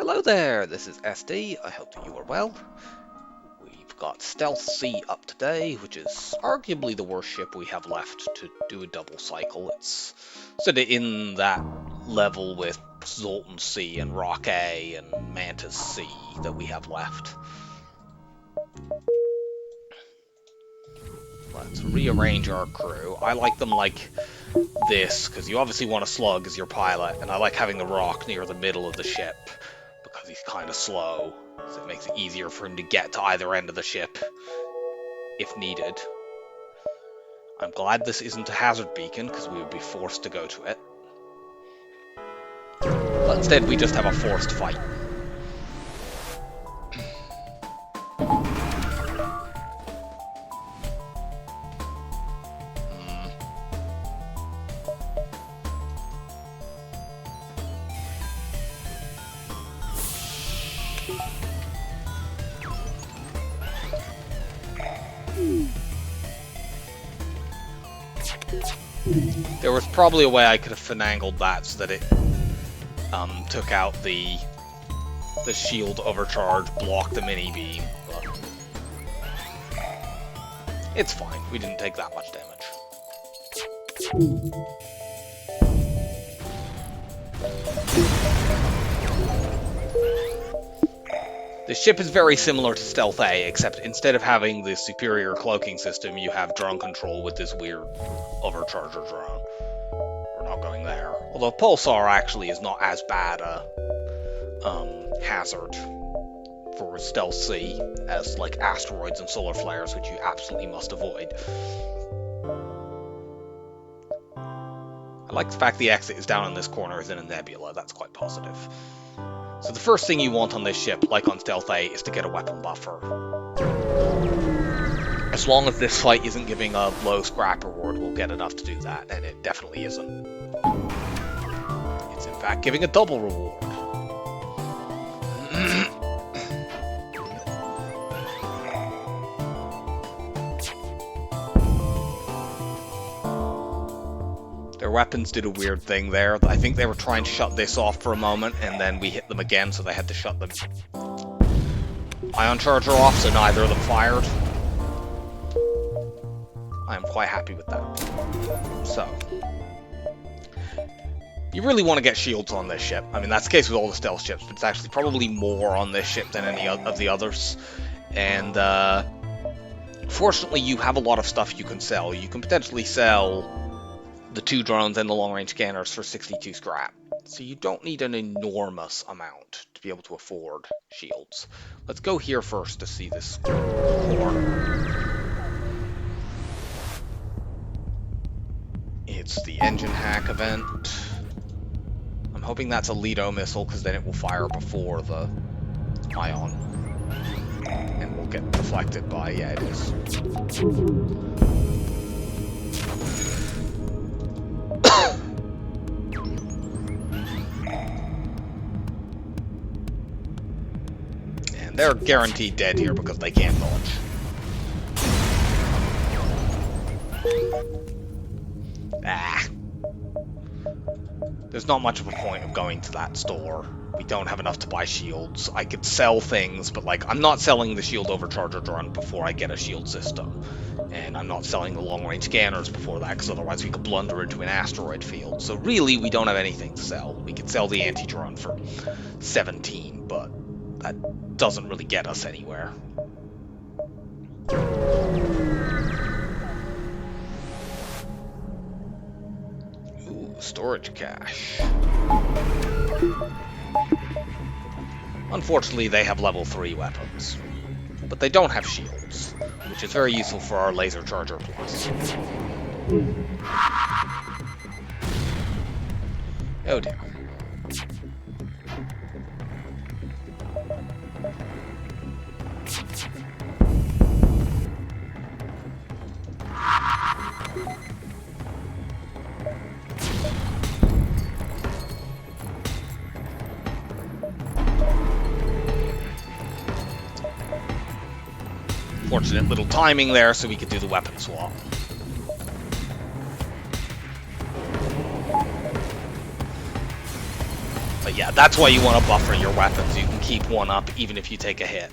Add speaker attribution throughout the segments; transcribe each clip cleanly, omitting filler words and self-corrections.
Speaker 1: Hello there, this is SD, I hope that you are well. We've got Stealth C up today, which is arguably the worst ship we have left to do a double cycle. It's sort of in that level with Zoltan C and Rock A and Mantis C that we have left. Let's rearrange our crew. I like them like this, because you obviously want a slug as your pilot, and I like having the Rock near the middle of the ship, because he's kind of slow, so it makes it easier for him to get to either end of the ship, if needed. I'm glad this isn't a hazard beacon, because we would be forced to go to it. But instead we just have a forced fight. There was probably a way I could have finagled that so that it took out the shield overcharge, blocked the mini beam, but it's fine. We didn't take that much damage. The ship is very similar to Stealth A, except instead of having the superior cloaking system, you have drone control with this weird overcharger drone. We're not going there. Although Pulsar actually is not as bad a hazard for Stealth C as like asteroids and solar flares, which you absolutely must avoid. I like the fact the exit is down in this corner is in a nebula. That's quite positive. So the first thing you want on this ship, like on Stealth A, is to get a weapon buffer. As long as this fight isn't giving a low scrap reward, we'll get enough to do that, and it definitely isn't. It's in fact giving a double reward. Their weapons did a weird thing there. I think they were trying to shut this off for a moment, and then we hit them again, so they had to shut the ion charger off, so neither of them fired. I am quite happy with that. So, you really want to get shields on this ship. I mean, that's the case with all the stealth ships, but it's actually probably more on this ship than any of the others. And, fortunately, you have a lot of stuff you can sell. You can potentially sell the 2 drones and the long-range scanners for 62 scrap. So you don't need an enormous amount to be able to afford shields. Let's go here first to see this corner. It's the engine hack event. I'm hoping that's a Lido missile, because then it will fire before the ion. And we'll get deflected by, yeah, it is. And they're guaranteed dead here because they can't dodge. There's not much of a point of going to that store. We don't have enough to buy shields. I could sell things, but like, I'm not selling the shield overcharger drone before I get a shield system. And I'm not selling the long-range scanners before that, because otherwise we could blunder into an asteroid field. So really, we don't have anything to sell. We could sell the anti-drone for 17, but that doesn't really get us anywhere. Ooh, storage cache. Unfortunately, they have level 3 weapons, but they don't have shields, which is very useful for our laser charger plus. Oh dear. Fortunate little timing there, so we could do the weapon swap. But Yeah, that's why you want to buffer your weapons. You can keep one up even if you take a hit.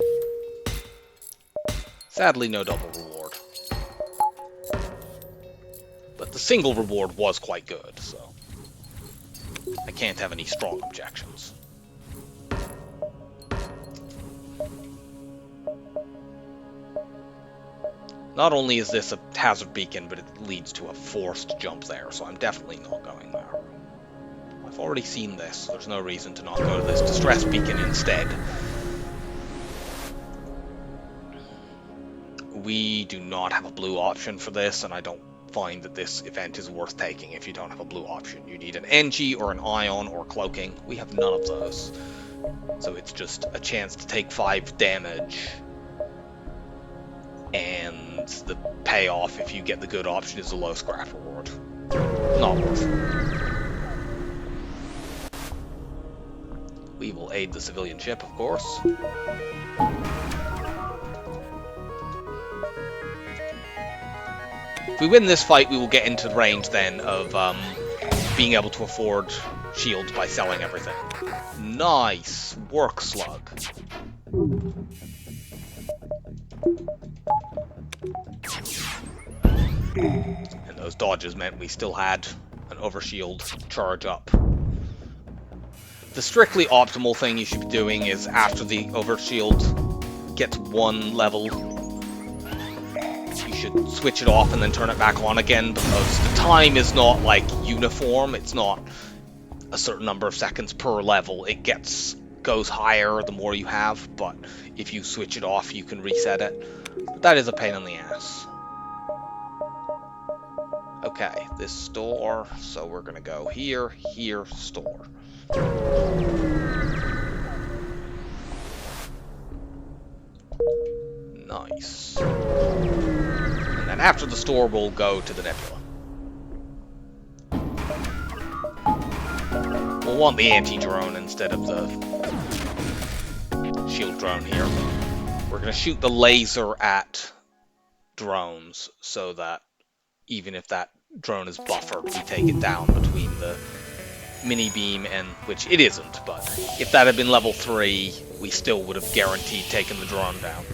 Speaker 1: Sadly, no double reward. But the single reward was quite good, so I can't have any strong objections. Not only is this a hazard beacon, but it leads to a forced jump there, so I'm definitely not going there. I've already seen this. There's no reason to not go to this distress beacon instead. We do not have a blue option for this, and I don't find that this event is worth taking if you don't have a blue option. You need an NG or an Ion or cloaking. We have none of those. So it's just a chance to take 5 damage. And the payoff, if you get the good option, is a low scrap reward. Not worth it. We will aid the civilian ship, of course. If we win this fight, we will get into the range then of being able to afford shields by selling everything. Nice work, Slug. And those dodges meant we still had an overshield charge up. The strictly optimal thing you should be doing is after the overshield gets 1 level, you should switch it off and then turn it back on again, because the time is not like uniform. It's not a certain number of seconds per level. It goes higher the more you have, but if you switch it off, you can reset it. But that is a pain in the ass. Okay, this store, so we're gonna go here, here, store. Nice. And then after the store, we'll go to the nebula. We'll want the anti-drone instead of the shield drone here. We're gonna shoot the laser at drones so that even if that drone is buffered, we take it down between the mini beam and, which it isn't, but if that had been level 3, we still would have guaranteed taking the drone down.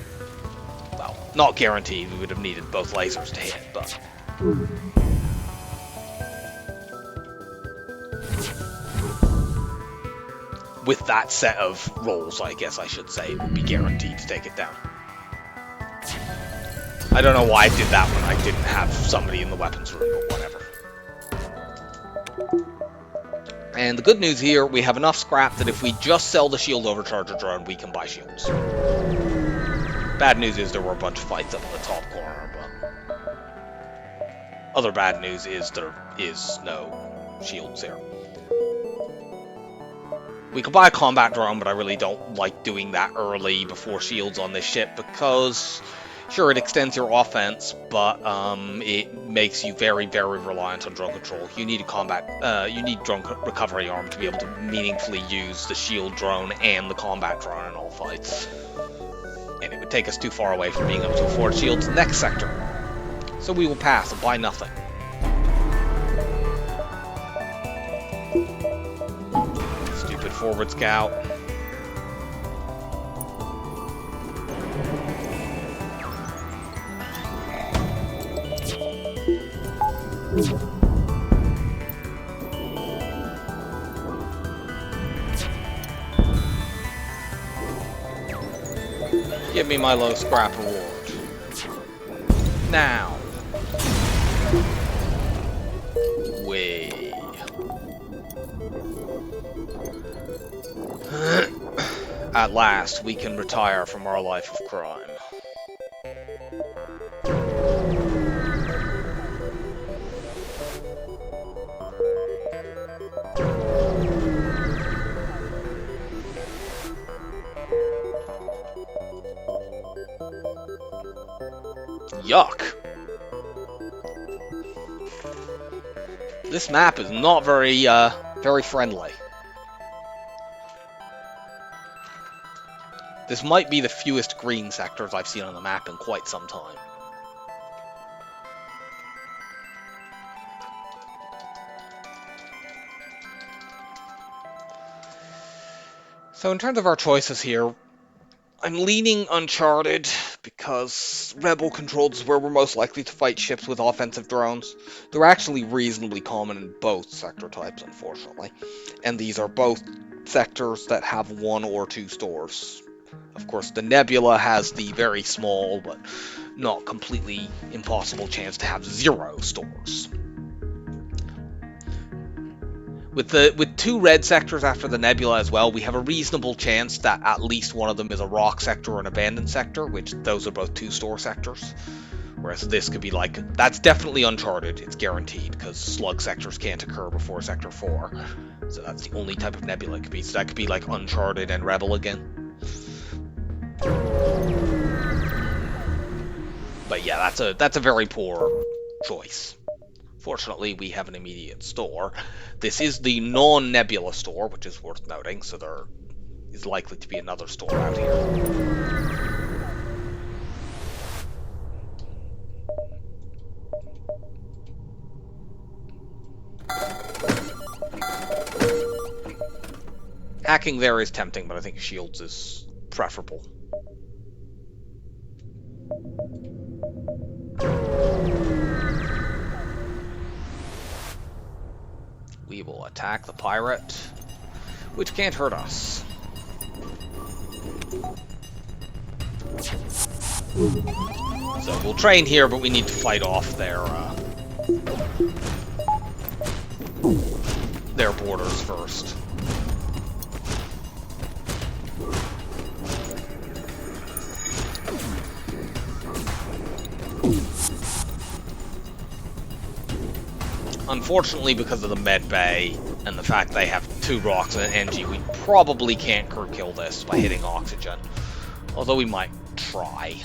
Speaker 1: Well, not guaranteed, we would have needed both lasers to hit, but with that set of rolls, I guess I should say, it would be guaranteed to take it down. I don't know why I did that when I didn't have somebody in the weapons room, but whatever. And the good news here, we have enough scrap that if we just sell the shield overcharger drone, we can buy shields. Bad news is there were a bunch of fights up in the top corner, but other bad news is there is no shields there. We could buy a combat drone, but I really don't like doing that early before shields on this ship, because sure, it extends your offense, but it makes you very, very reliant on drone control. You need you need drone recovery arm to be able to meaningfully use the shield drone and the combat drone in all fights. And it would take us too far away from being able to afford shields in the next sector. So we will pass and buy nothing. Stupid forward scout. Give me my low scrap reward. Now. Way. At last, we can retire from our life of crime. Yuck. This map is not very, very friendly. This might be the fewest green sectors I've seen on the map in quite some time. So in terms of our choices here, I'm leaning Uncharted because Rebel controlled is where we're most likely to fight ships with offensive drones. They're actually reasonably common in both sector types, unfortunately. And these are both sectors that have 1 or 2 stores. Of course, the Nebula has the very small but not completely impossible chance to have 0 stores. With 2 red sectors after the Nebula as well, we have a reasonable chance that at least one of them is a rock sector or an abandoned sector, which those are both 2-store sectors. Whereas this could be like, that's definitely Uncharted, it's guaranteed, because slug sectors can't occur before Sector 4. So that's the only type of Nebula it could be. So that could be like Uncharted and Rebel again. But yeah, that's a very poor choice. Fortunately, we have an immediate store. This is the non-Nebula store, which is worth noting, so there is likely to be another store out here. Hacking there is tempting, but I think shields is preferable. We will attack the pirate, which can't hurt us. So we'll train here, but we need to fight off their borders first. Unfortunately, because of the med bay and the fact they have 2 rocks and an NG, we probably can't crew kill this by hitting oxygen. Although we might try.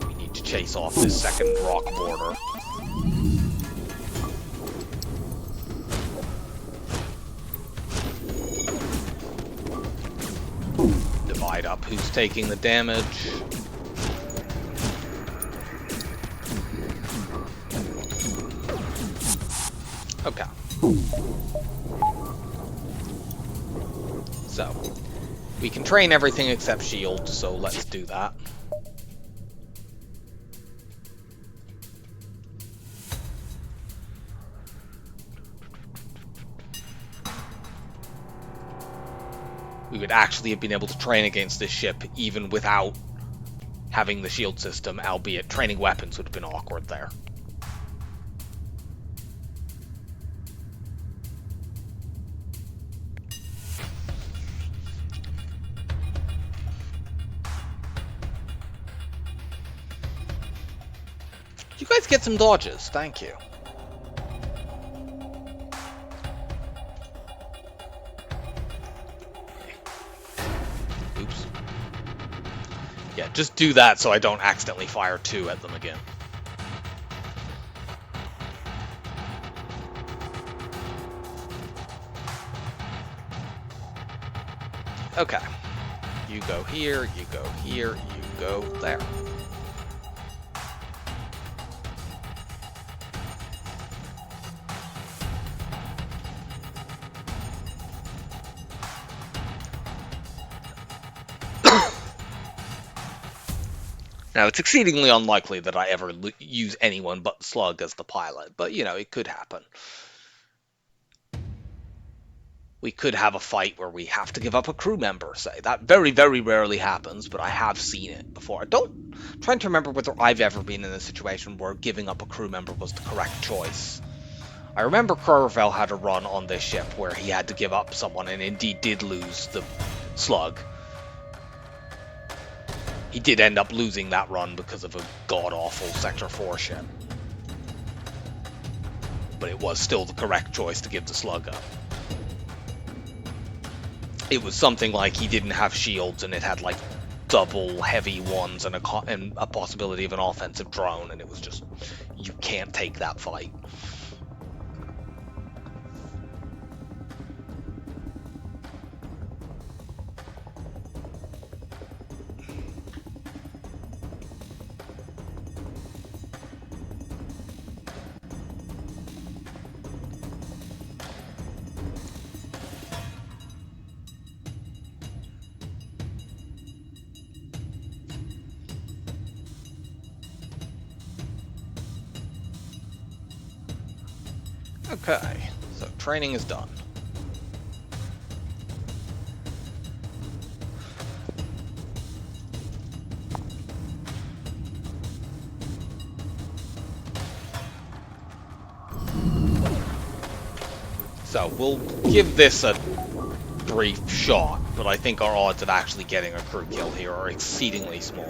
Speaker 1: We need to chase off this second rock border. Divide up who's taking the damage. Okay. So, we can train everything except shield, so let's do that. We would actually have been able to train against this ship even without having the shield system, albeit training weapons would have been awkward there. You guys get some dodges, thank you. Oops. Yeah, just do that so I don't accidentally fire 2 at them again. Okay. You go here, you go here, you go there. Now, it's exceedingly unlikely that I ever use anyone but Slug as the pilot, but, you know, it could happen. We could have a fight where we have to give up a crew member, say. That very, very rarely happens, but I have seen it before. I'm trying to remember whether I've ever been in a situation where giving up a crew member was the correct choice. I remember Curvell had a run on this ship where he had to give up someone and indeed did lose the Slug. He did end up losing that run because of a god-awful Sector 4 ship. But it was still the correct choice to give the Slug up. It was something like he didn't have shields and it had like double heavy ones and a possibility of an offensive drone, and it was just, you can't take that fight. Okay, so training is done. So we'll give this a brief shot, but I think our odds of actually getting a crew kill here are exceedingly small.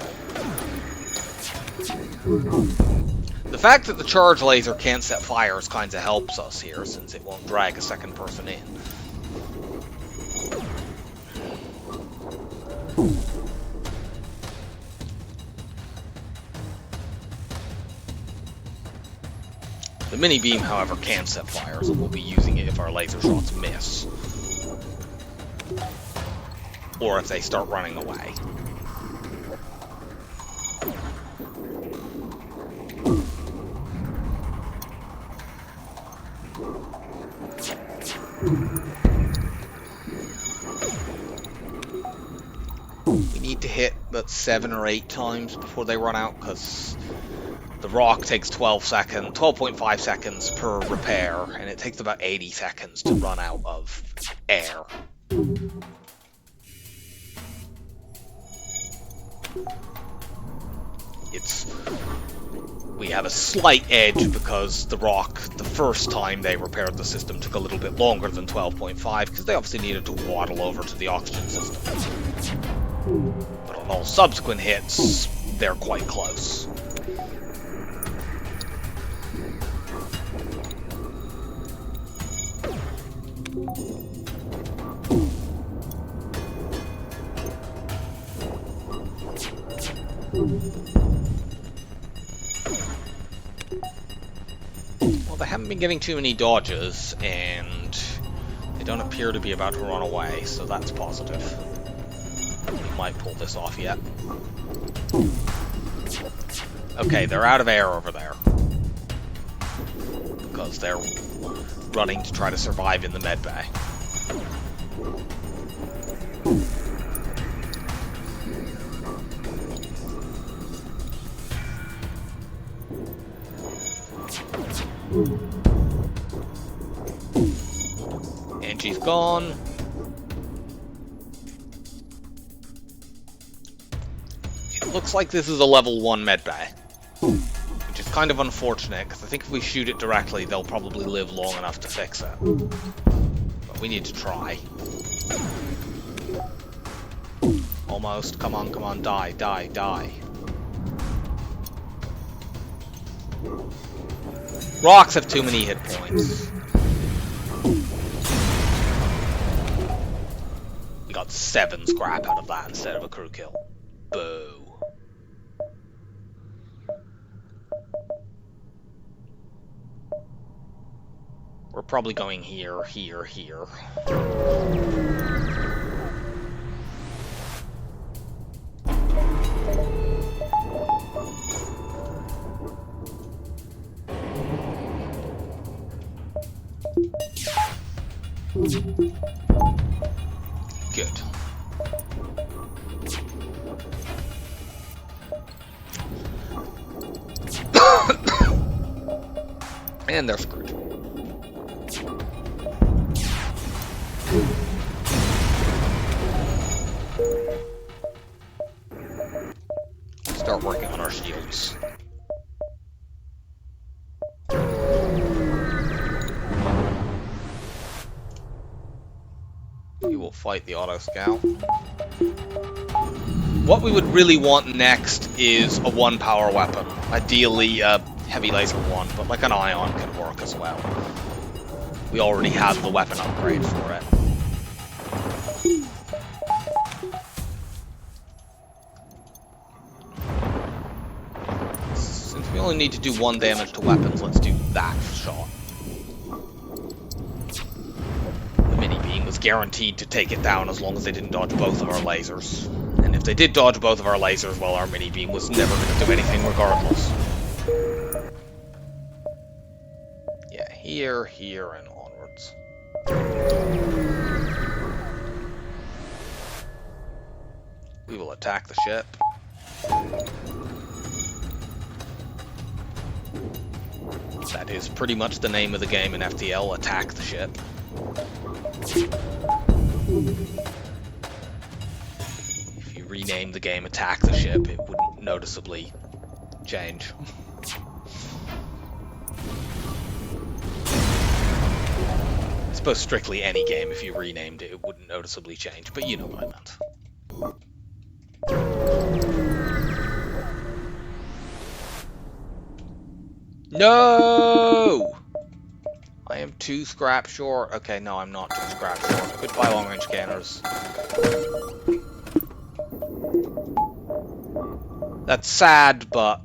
Speaker 1: The fact that the charge laser can't set fires kind of helps us here, since it won't drag a second person in. The mini beam, however, can set fires, and we'll be using it if our laser shots miss. Or if they start running away. We need to hit about 7 or 8 times before they run out, because the rock takes 12.5 seconds per repair, and it takes about 80 seconds to run out of air. We have a slight edge because the rock, the first time they repaired the system, took a little bit longer than 12.5, because they obviously needed to waddle over to the oxygen system. But on all subsequent hits, they're quite close. Well, they haven't been getting too many dodges, and they don't appear to be about to run away, so that's positive. We might pull this off yet. Okay, they're out of air over there. Because they're running to try to survive in the med bay. And she's gone. It looks like this is a level 1 medbay, which is kind of unfortunate, because I think if we shoot it directly, they'll probably live long enough to fix it. But we need to try. Almost. Come on, come on. Die, die, die. Rocks have too many hit points. We got 7 scrap out of that instead of a crew kill. Boo. We're probably going here, here, here. Good. And they're screwed. Start working on our shields. We will fight the auto scout. What we would really want next is a 1 power weapon. Ideally a heavy laser 1, but like an ion can work as well. We already have the weapon upgrade for it. Since we only need to do 1 damage to weapons, let's do that shot. The mini beam was guaranteed to take it down as long as they didn't dodge both of our lasers. And if they did dodge both of our lasers, well, our mini beam was never going to do anything regardless. Yeah, here, here, and onwards. We will attack the ship. That is pretty much the name of the game in FTL, attack the ship. If you rename the game attack the ship, it wouldn't noticeably change. I suppose strictly any game, if you renamed it, it wouldn't noticeably change, but you know what I meant. No! I am 2 scrap short. Okay, no, I'm not 2 scrap short. Goodbye, long-range scanners. That's sad, but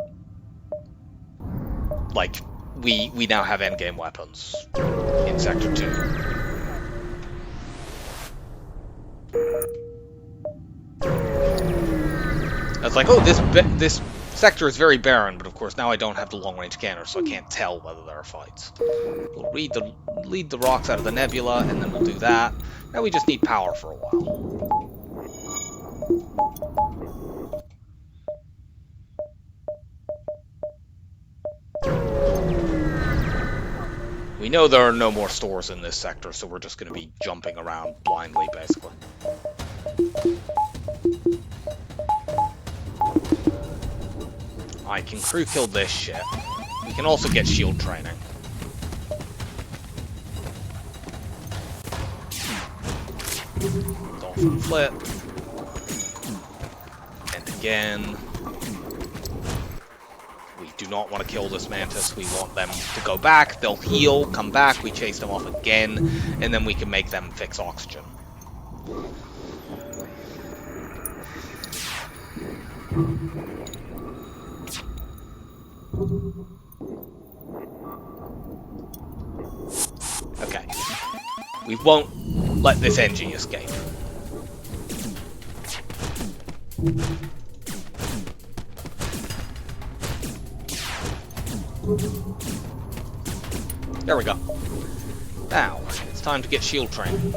Speaker 1: like we now have endgame weapons in Sector 2. It's like, oh, this sector is very barren, but of course now I don't have the long-range scanners, so I can't tell whether there are fights. We'll lead the rocks out of the nebula, and then we'll do that. Now we just need power for a while. We know there are no more stores in this sector, so we're just going to be jumping around blindly, basically. I can crew kill this shit. We can also get shield training. Dolphin flip. And again. We do not want to kill this mantis. We want them to go back. They'll heal, come back. We chase them off again. And then we can make them fix oxygen. Okay. We won't let this NG escape. There we go. Now, it's time to get shield training.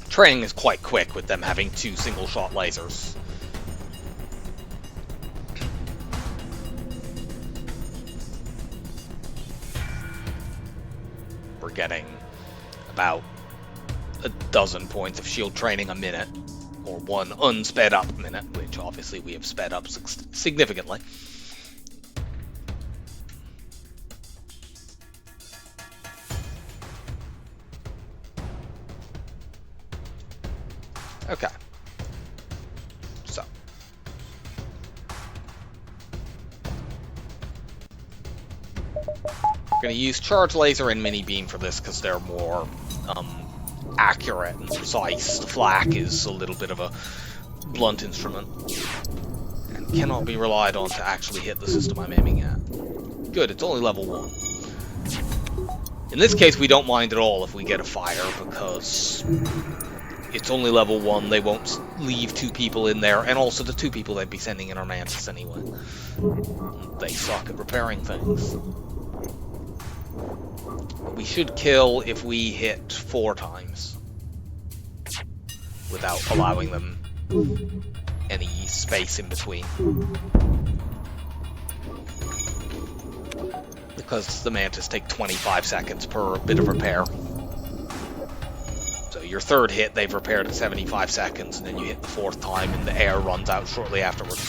Speaker 1: Training is quite quick with them having 2 single-shot lasers. We're getting about a dozen points of shield training a minute, or 1 unsped up minute, which obviously we have sped up significantly. Okay. So. We're going to use charge laser and mini beam for this because they're more accurate and precise. The flak is a little bit of a blunt instrument and cannot be relied on to actually hit the system I'm aiming at. Good, it's only level 1. In this case, we don't mind at all if we get a fire because it's only level 1, they won't leave 2 people in there, and also the 2 people they'd be sending in are mantis anyway. They suck at repairing things. We should kill if we hit 4 times. Without allowing them any space in between. Because the mantis take 25 seconds per bit of repair. Your 3rd hit, they've repaired at 75 seconds, and then you hit the 4th time, and the air runs out shortly afterwards.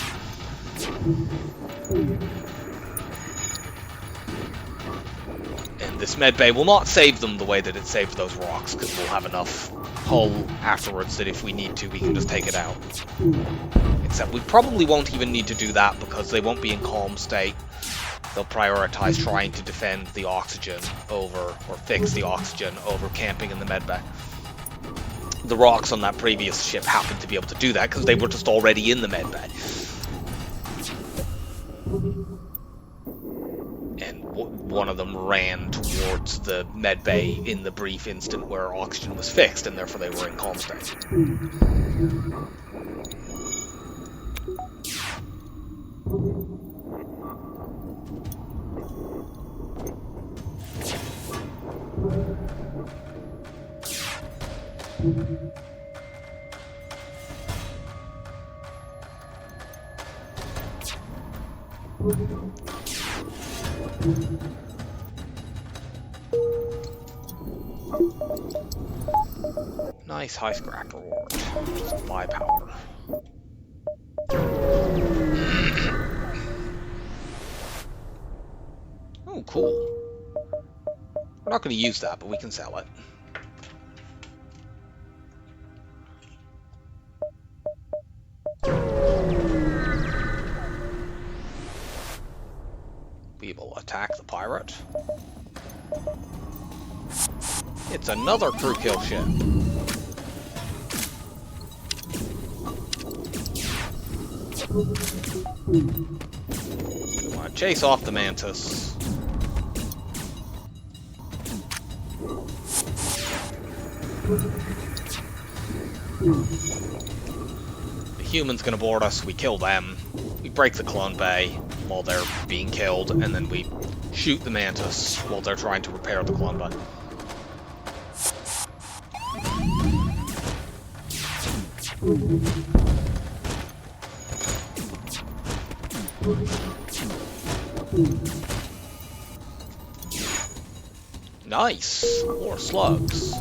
Speaker 1: And this medbay will not save them the way that it saved those rocks, because we'll have enough hull afterwards that if we need to, we can just take it out. Except we probably won't even need to do that, because they won't be in calm state. They'll prioritize trying to defend the oxygen over, or fix the oxygen over camping in the medbay. The rocks on that previous ship happened to be able to do that because they were just already in the medbay. And one of them ran towards the medbay in the brief instant where oxygen was fixed, and therefore they were in calm state. Nice high scrap reward. Just buy power. Oh, cool. We're not going to use that, but we can sell it. We will attack the pirate. It's another crew kill ship. We want to chase off the Mantis. The human's gonna board us, we kill them, we break the clone bay while they're being killed, and then we shoot the Mantis while they're trying to repair the clone bay. Nice! More slugs.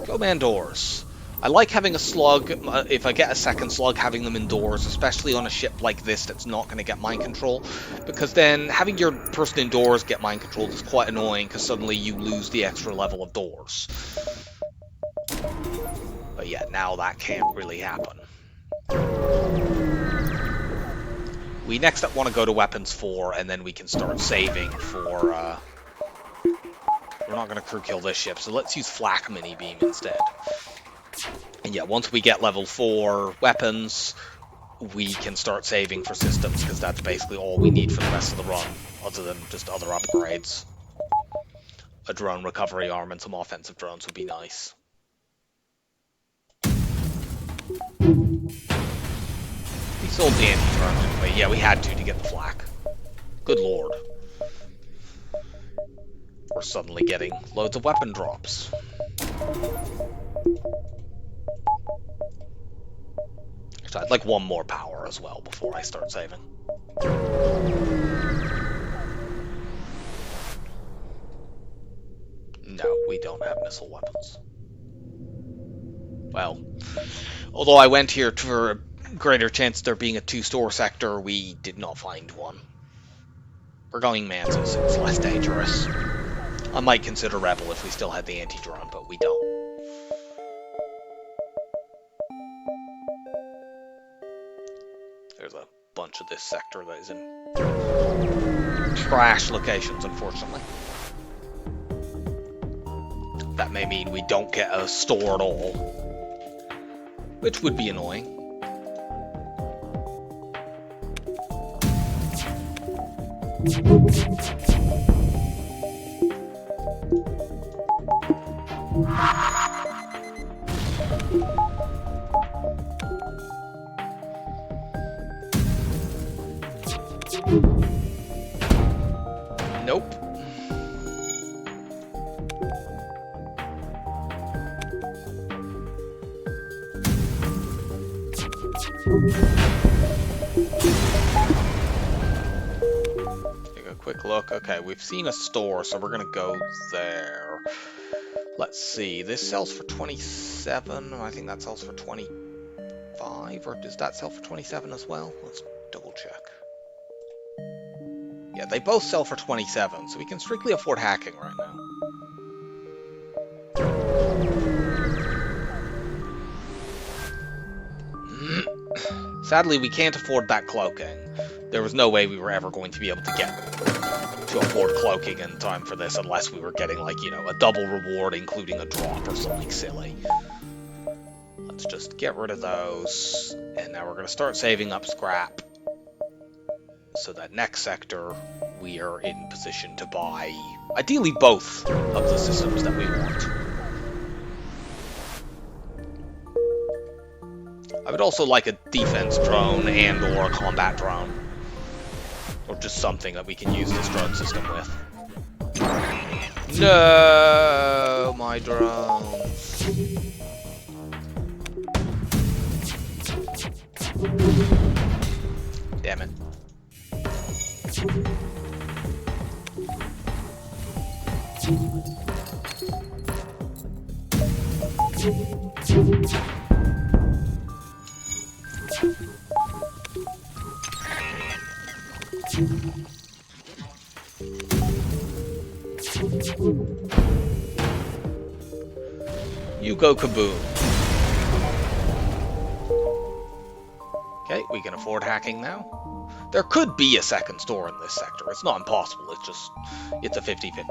Speaker 1: Go man doors. I like having a slug, if I get a second slug, having them indoors, especially on a ship like this that's not going to get mind control, because then having your person indoors get mind controlled is quite annoying, because suddenly you lose the extra level of doors. But yeah, now that can't really happen. We next up want to go to Weapons 4, and then we can start saving for, we're not going to crew kill this ship, so let's use Flak Mini Beam instead. And yeah, once we get level 4 weapons, we can start saving for systems, because that's basically all we need for the rest of the run, other than just other upgrades. A drone recovery arm and some offensive drones would be nice. We sold the anti-drone, didn't we? Yeah, we had to get the flak. Good lord. We're suddenly getting loads of weapon drops. Actually, I'd like one more power as well before I start saving. No, we don't have missile weapons. Well, although I went here for a greater chance of there being a 2-store sector, we did not find one. We're going Mantis, it's less dangerous. I might consider Rebel if we still had the anti-drone, but we don't. There's a bunch of this sector that is in trash locations, unfortunately. That may mean we don't get a store at all, which would be annoying. Nope. Take a quick look. Okay, we've seen a store, so we're gonna go there. Let's see. This sells for 27. I think that sells for 25, or does that sell for 27 as well? Let's double check. Yeah, they both sell for 27, so we can strictly afford hacking right now. Sadly, we can't afford that cloaking. There was no way we were ever going to be able to get to afford cloaking in time for this unless we were getting, like, you know, a double reward including a drop or something silly. Let's just get rid of those, and now we're going to start saving up scrap, so that next sector we are in position to buy, ideally, both of the systems that we want. I would also like a defense drone and or a combat drone. Or just something that we can use this drone system with. No, my drones. Damn it. You go kaboom. Okay, we can afford hacking now. There could be a second store in this sector. It's not impossible, it's a 50-50.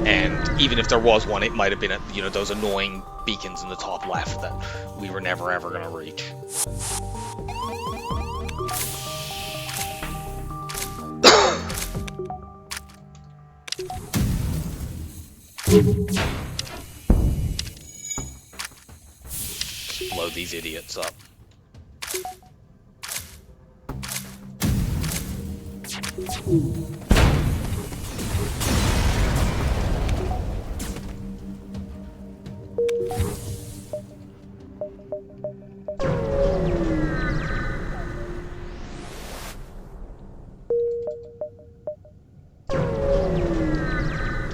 Speaker 1: And even if there was one, it might have been at, you know, those annoying beacons in the top left that we were never ever going to reach. Blow these idiots up.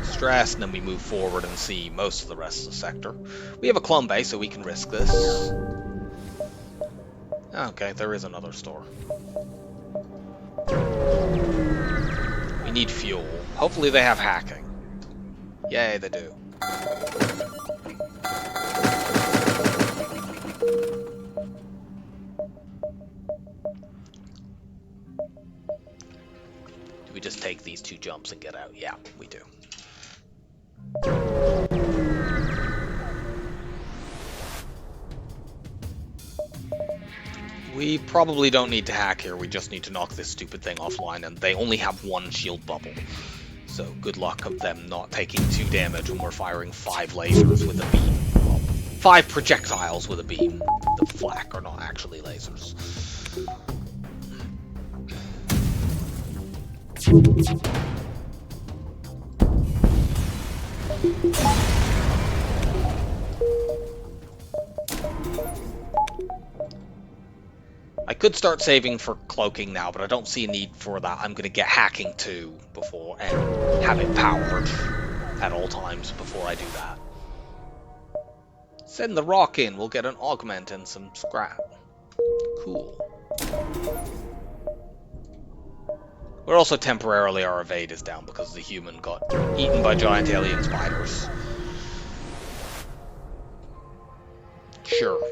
Speaker 1: Stress, and then we move forward and see most of the rest of the sector. We have a clone base, so we can risk this. Okay, there is another store. We need fuel. Hopefully they have hacking. Yay, they do. Do we just take these 2 jumps and get out? Yeah, we do. We probably don't need to hack here, we just need to knock this stupid thing offline, and they only have 1 shield bubble. So good luck of them not taking 2 damage when we're firing 5 lasers with a beam. Well, 5 projectiles with a beam. The flak are not actually lasers. I could start saving for cloaking now, but I don't see a need for that. I'm going to get hacking too before and have it powered at all times before I do that. Send the rock in. We'll get an augment and some scrap. Cool. We're also temporarily, our evade is down because the human got eaten by giant alien spiders. Sure.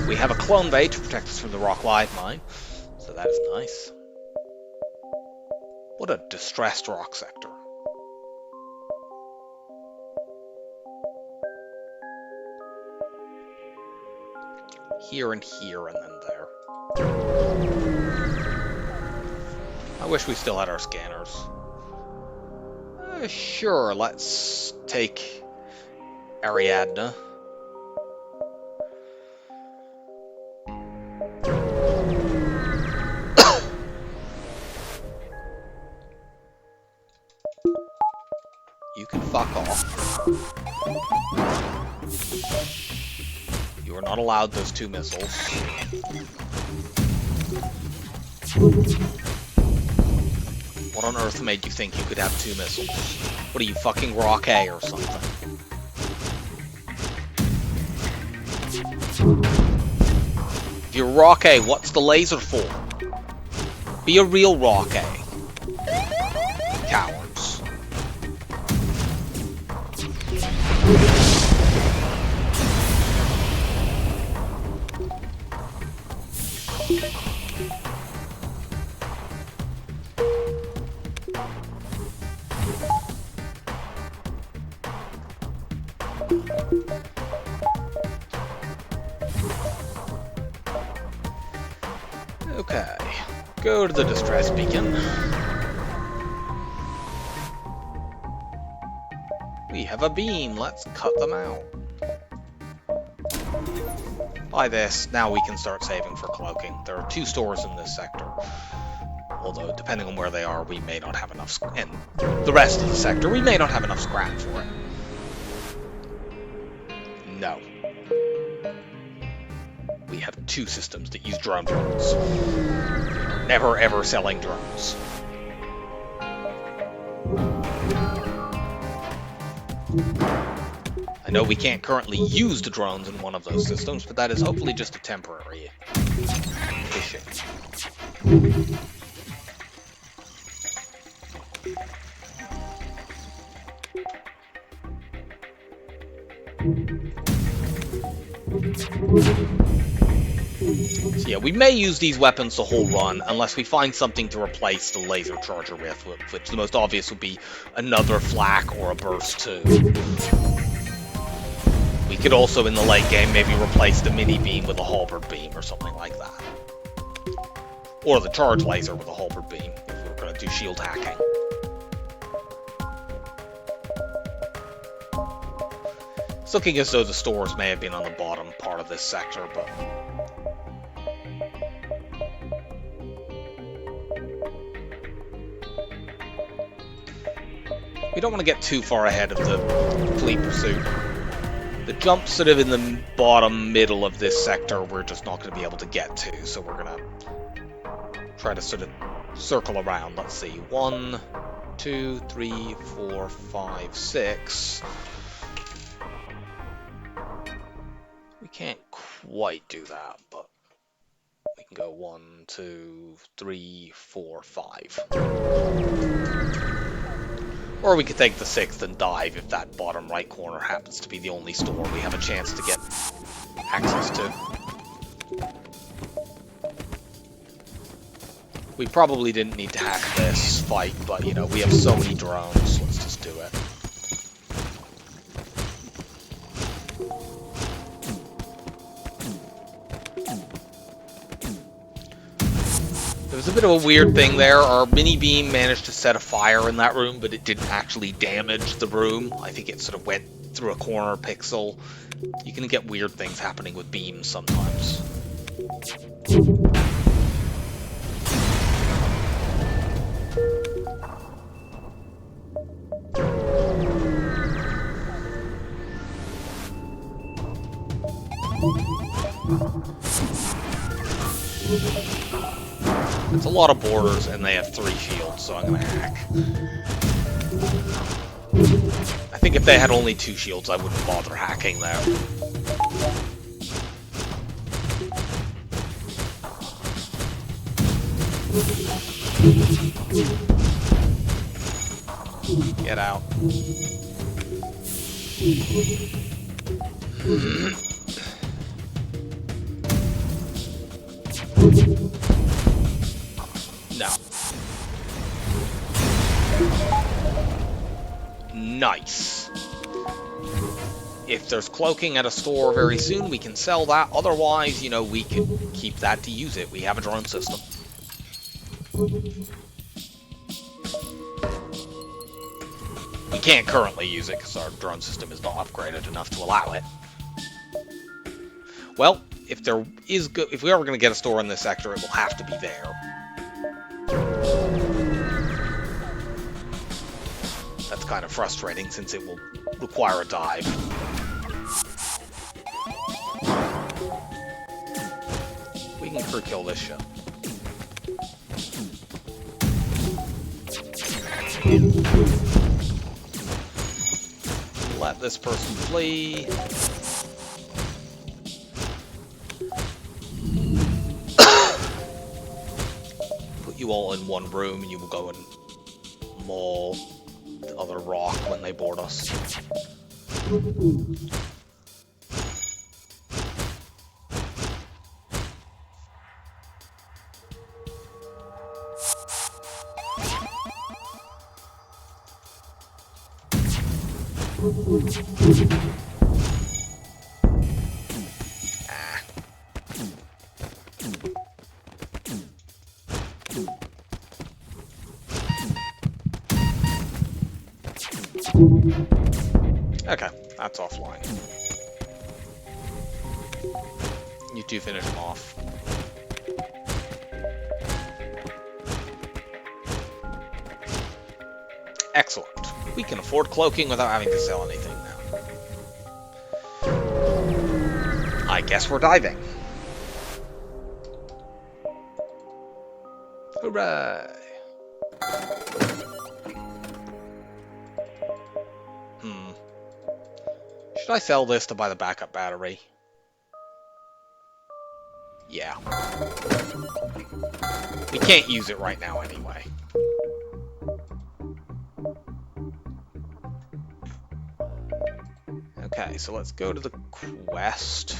Speaker 1: We have a clone bay to protect us from the rock live mine, so that is nice. What a distressed rock sector. Here and here and then there. I wish we still had our scanners. Sure, let's take Ariadne. You can fuck off. You are not allowed those 2 missiles. What on earth made you think you could have 2 missiles? What are you, fucking Rock A or something? If you're Rock A, what's the laser for? Be a real Rock A. Cowards. Okay, go to the distress beacon. We have a beam, let's cut them out. By this, now we can start saving for cloaking. There are 2 stores in this sector. Although, depending on where they are, we may not have enough, and the rest of the sector, we may not have enough scrap for it. No. We have 2 systems that use drones. Never ever selling drones. I know we can't currently use the drones in one of those systems, but that is hopefully just a temporary issue. So yeah, we may use these weapons the whole run, unless we find something to replace the laser charger with, which the most obvious would be another flak or a burst 2. We could also, in the late game, maybe replace the mini beam with a halberd beam or something like that. Or the charge laser with a halberd beam, if we were going to do shield hacking. It's looking as though the stores may have been on the bottom part of this sector, but... we don't want to get too far ahead of the fleet pursuit. The jump's sort of in the bottom middle of this sector we're just not going to be able to get to, so we're going to try to sort of circle around. Let's see, 1, 2, 3, 4, 5, 6. We can't quite do that, but we can go 1, 2, 3, 4, 5. Or we could take the 6th and dive if that bottom right corner happens to be the only store we have a chance to get access to. We probably didn't need to hack this fight, but, you know, we have so many drones, let's just do it. There was a bit of a weird thing there. Our mini beam managed to set a fire in that room, but it didn't actually damage the room. I think it sort of went through a corner pixel. You can get weird things happening with beams sometimes. It's a lot of borders, and they have 3 shields, so I'm gonna hack. I think if they had only 2 shields, I wouldn't bother hacking them. Get out. No. Nice. If there's cloaking at a store very soon, we can sell that. Otherwise, you know, we could keep that to use it. We have a drone system. We can't currently use it because our drone system is not upgraded enough to allow it. Well, if we are going to get a store in this sector, it will have to be there. That's kind of frustrating since it will require a dive. We can crew kill this ship. Let this person flee. Put you all in one room and you will go and maul the other rock when they board us. Okay, that's offline. You two finish him off. Excellent. We can afford cloaking without having to sell anything now. I guess we're diving. Hooray! Should I sell this to buy the backup battery? Yeah. We can't use it right now anyway. Okay, so let's go to the quest.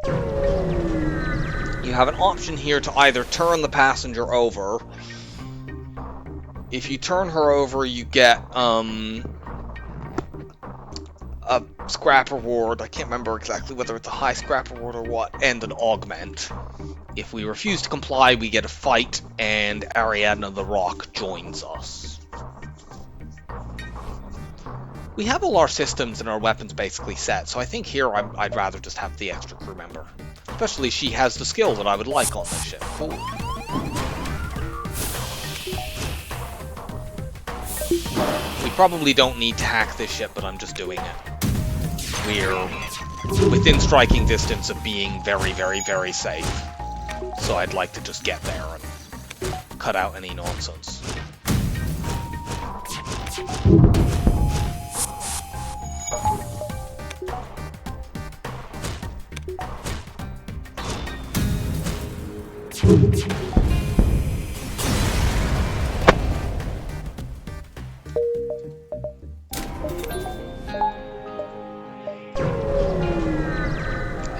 Speaker 1: You have an option here to either turn the passenger over. If you turn her over, you get a scrap reward. I can't remember exactly whether it's a high scrap reward or what, and an augment. If we refuse to comply, we get a fight, and Ariadna the Rock joins us. We have all our systems and our weapons basically set, so I think here I'd rather just have the extra crew member. Especially she has the skill that I would like on this ship. Ooh. We probably don't need to hack this ship, but I'm just doing it. We're within striking distance of being very, very, very safe. So I'd like to just get there and cut out any nonsense.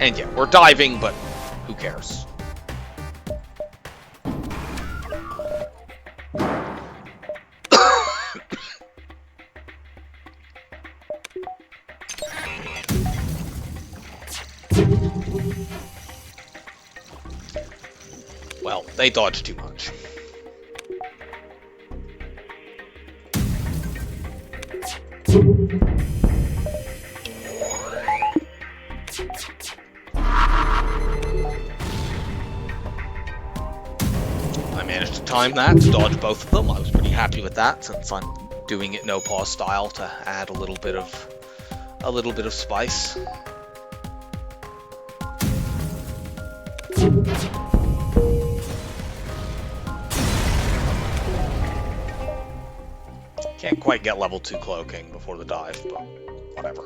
Speaker 1: And yeah, we're diving, but who cares? Well, they dodged too much. I managed to time that to dodge both of them. I was pretty happy with that, since I'm doing it no pause style to add a little bit of spice. Can't quite get level 2 cloaking before the dive, but whatever.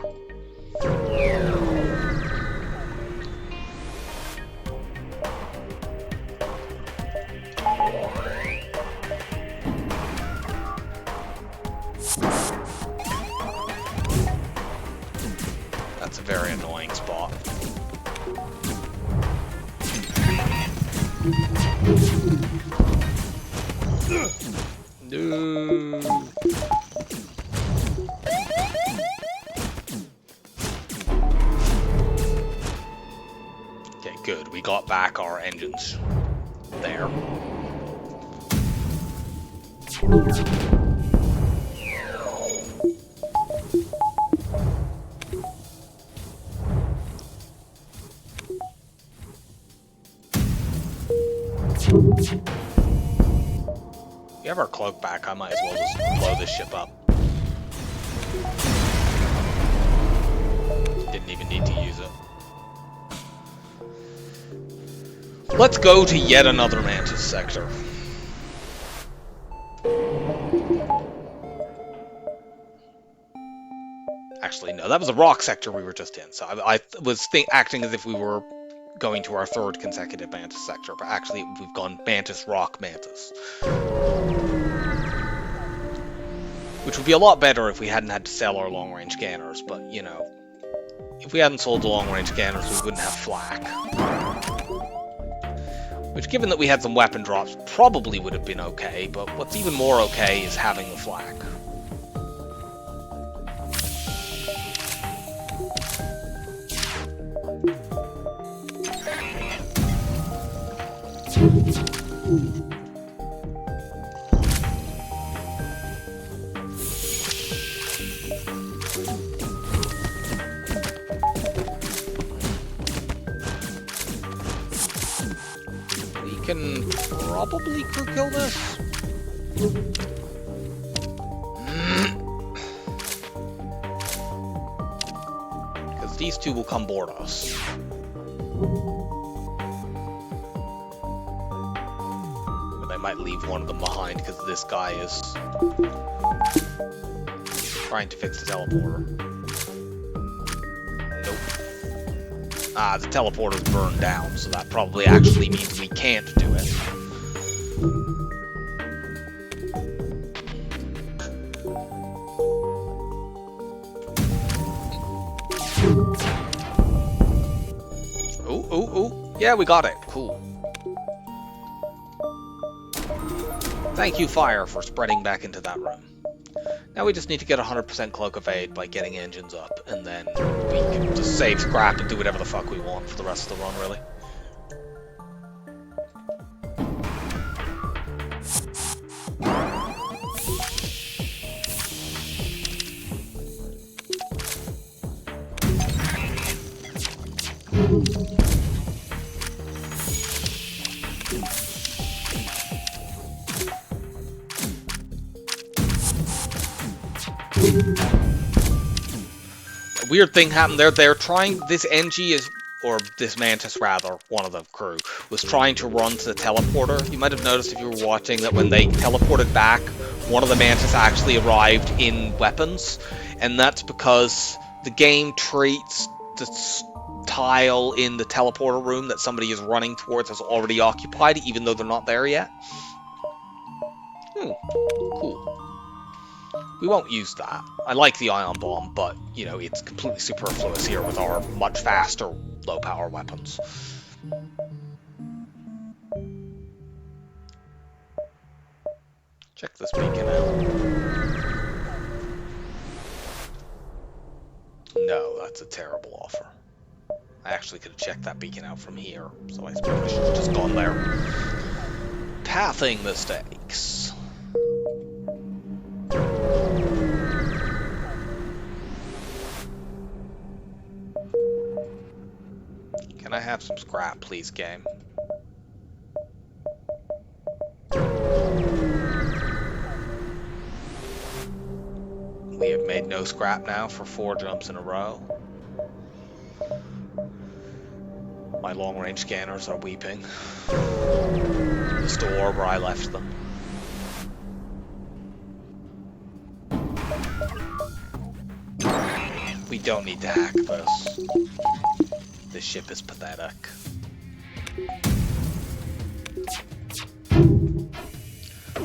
Speaker 1: That's a very annoying spot. No. Okay, good. We got back our engines there. We have our cloak back, I might as well just blow this ship up. Didn't even need to use it. Let's go to yet another Mantis sector. Actually, no, that was a rock sector we were just in, so I was acting as if we were going to our third consecutive Mantis sector, but actually we've gone Mantis, Rock, Mantis. Which would be a lot better if we hadn't had to sell our long-range scanners, but, you know, if we hadn't sold the long-range scanners, we wouldn't have flak. Which, given that we had some weapon drops, probably would have been okay, but what's even more okay is having the flak. can probably crew kill this. Because these two will come board us. But they might leave one of them behind because this guy is trying to fix the teleporter. Nope. Ah, the teleporter's burned down, so that probably actually means we can't do it. Oh, yeah, we got it. Cool. Thank you, Fire, for spreading back into that room. Now we just need to get 100% Cloak Evade by getting engines up, and then we can just save scrap and do whatever the fuck we want for the rest of the run, really. A weird thing happened there. They're trying, this NG is, or this Mantis rather, one of the crew, was trying to run to the teleporter. You might have noticed if you were watching that when they teleported back, one of the Mantis actually arrived in weapons, and that's because the game treats the tile in the teleporter room that somebody is running towards as already occupied, even though they're not there yet. Cool. We won't use that. I like the ion bomb, but, you know, it's completely superfluous here with our much faster low-power weapons. Check this beacon out. No, that's a terrible offer. I actually could have checked that beacon out from here, so I suppose I should have just gone there. Pathing mistakes. Can I have some scrap, please, game? We have made no scrap now for 4 jumps in a row. My long-range scanners are weeping. The store where I left them. We don't need to hack this. This ship is pathetic.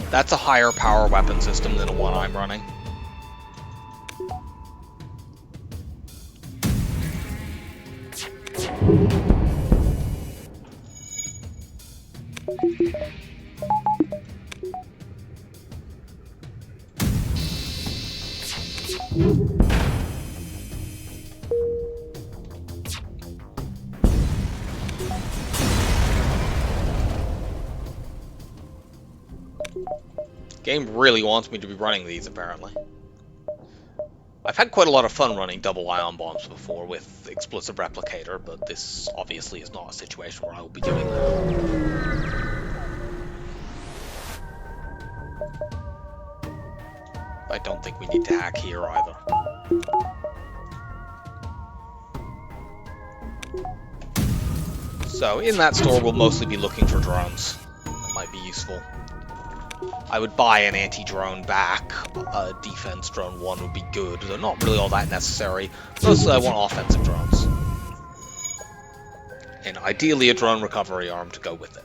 Speaker 1: That's a higher power weapon system than the one I'm running. Game really wants me to be running these, apparently. I've had quite a lot of fun running double ion bombs before with Explosive Replicator, but this obviously is not a situation where I will be doing that. I don't think we need to hack here either. So in that store we'll mostly be looking for drones. That might be useful. I would buy an anti-drone back. A defense drone 1 would be good. They're not really all that necessary. Mostly I want offensive drones. And ideally a drone recovery arm to go with it.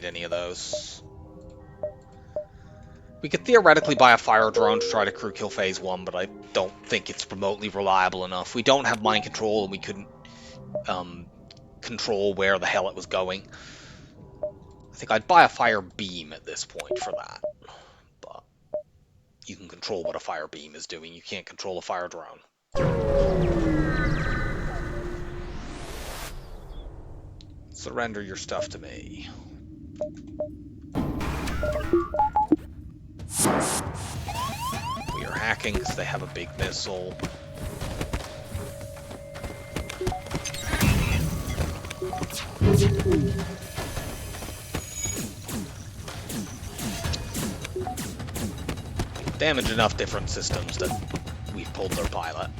Speaker 1: Any of those. We could theoretically buy a fire drone to try to crew kill phase 1, but I don't think it's remotely reliable enough. We don't have mind control, and we couldn't control where the hell it was going. I think I'd buy a fire beam at this point for that. But you can control what a fire beam is doing. You can't control a fire drone. Surrender your stuff to me. We are hacking because they have a big missile. Damage enough different systems that we've pulled their pilot.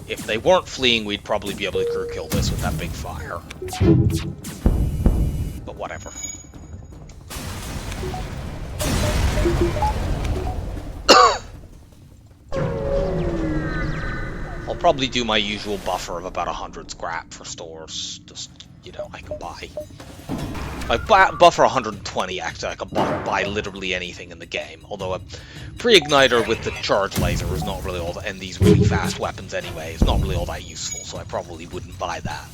Speaker 1: If they weren't fleeing, we'd probably be able to crew kill this with that big fire. But whatever. I'll probably do my usual buffer of about 100 scrap for stores. Just, you know, I can buy. Like, buffer 120, actually. I can buy literally anything in the game. Although a pre-igniter with the charge laser is not really all that, and these really fast weapons anyway, is not really all that useful, so I probably wouldn't buy that.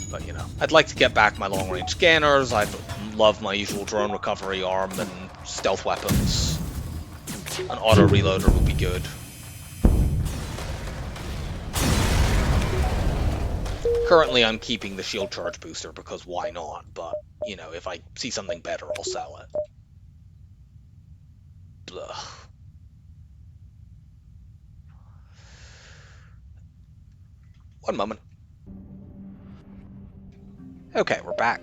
Speaker 1: But, you know, I'd like to get back my long-range scanners. I love my usual drone recovery arm and stealth weapons. An auto-reloader would be good. Currently, I'm keeping the shield charge booster because why not? But, you know, if I see something better, I'll sell it. Blah. One moment. Okay, we're back.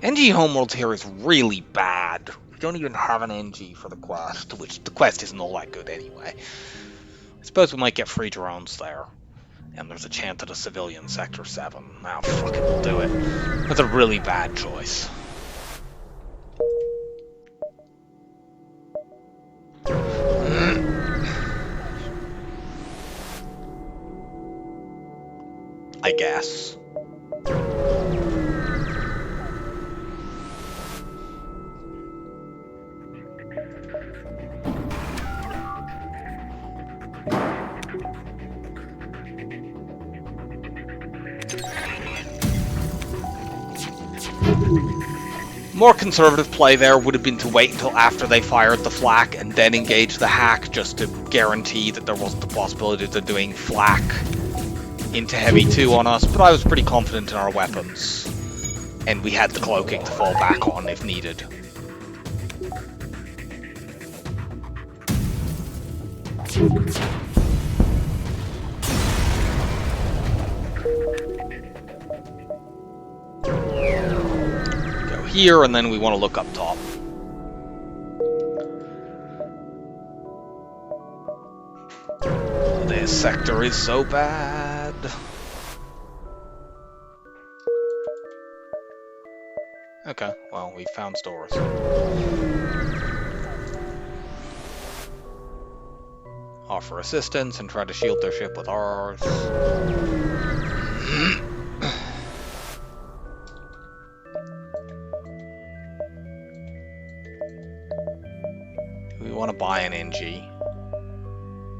Speaker 1: NG Homeworlds here is really bad. We don't even have an NG for the quest, which the quest isn't all that good anyway. I suppose we might get free drones there. And there's a chance at a civilian Sector 7. Now, fuck it, we'll do it. That's a really bad choice. I guess. More conservative play there would have been to wait until after they fired the flak and then engage the hack, just to guarantee that there wasn't the possibility of doing flak into Heavy 2 on us, but I was pretty confident in our weapons, and we had the cloaking to fall back on if needed. Go here, and then we want to look up top. This sector is so bad. Okay, well, we found stores. Offer assistance and try to shield their ship with ours. We want to buy an NG.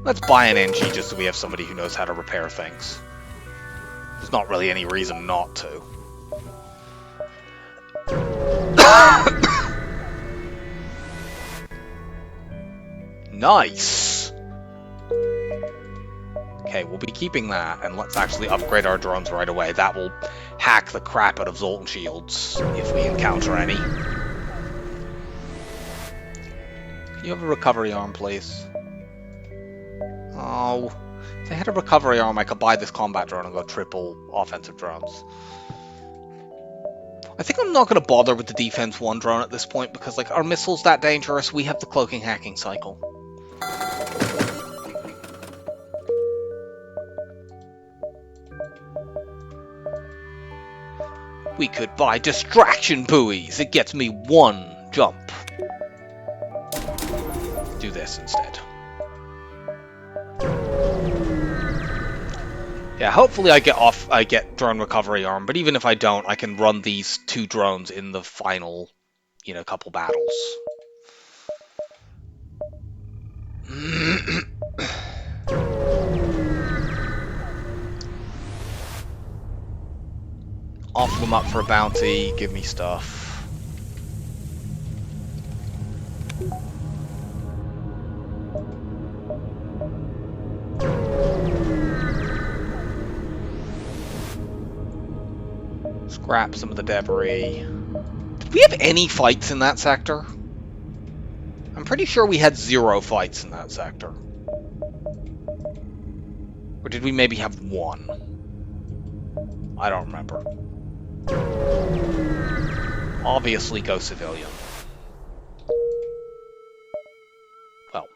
Speaker 1: Let's buy an NG just so we have somebody who knows how to repair things. There's not really any reason not to. Nice! Okay, we'll be keeping that, and let's actually upgrade our drones right away. That will hack the crap out of Zoltan shields, if we encounter any. Can you have a recovery arm, please? Oh, if I had a recovery arm, I could buy this combat drone and go triple offensive drones. I think I'm not going to bother with the Defense 1 drone at this point, because, like, our missile's that dangerous, we have the cloaking hacking cycle. We could buy distraction buoys. It gets me one jump. Do this instead. Yeah, hopefully I get drone recovery arm, but even if I don't, I can run these 2 drones in the final, couple battles. Offer them up for a bounty, give me stuff. Scrap some of the debris. Did we have any fights in that sector? I'm pretty sure we had 0 fights in that sector. Or did we maybe have 1? I don't remember. Obviously go civilian. Well.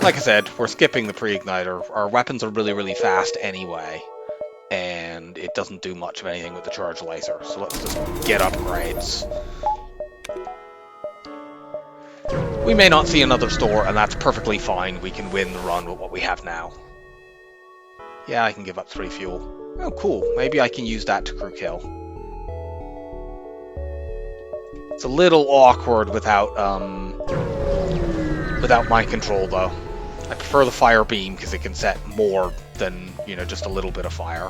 Speaker 1: Like I said, we're skipping the pre-igniter. Our weapons are really, really fast anyway. And it doesn't do much of anything with the charge laser. So let's just get upgrades. We may not see another store, and that's perfectly fine. We can win the run with what we have now. Yeah, I can give up 3 fuel. Oh, cool. Maybe I can use that to crew kill. It's a little awkward without mind control, though. I prefer the fire beam because it can set more than, just a little bit of fire.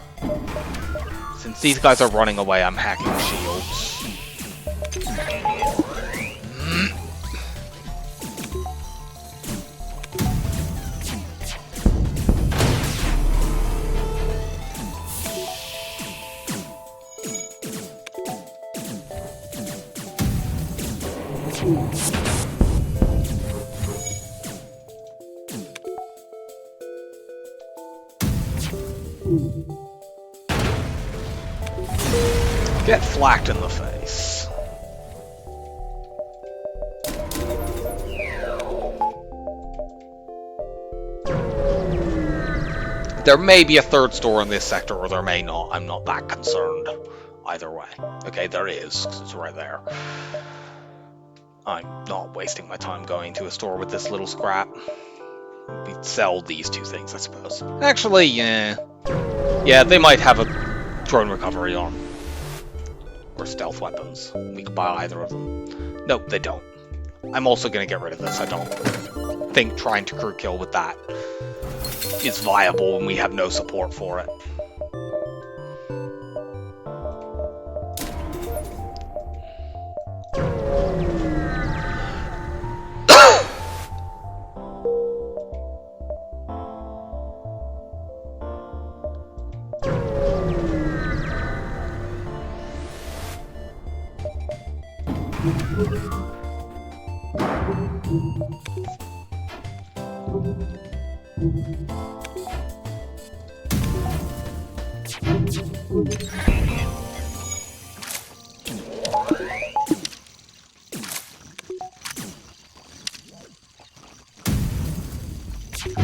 Speaker 1: Since these guys are running away, I'm hacking shields. Get flacked in the face. There may be a 3rd store in this sector, or there may not. I'm not that concerned either way. Okay, there is, because it's right there. I'm not wasting my time going to a store with this little scrap. We'd sell these 2 things, I suppose. Actually, yeah. Yeah, they might have a drone recovery arm. Or stealth weapons. We could buy either of them. Nope, they don't. I'm also going to get rid of this. I don't think trying to crew kill with that is viable when we have no support for it.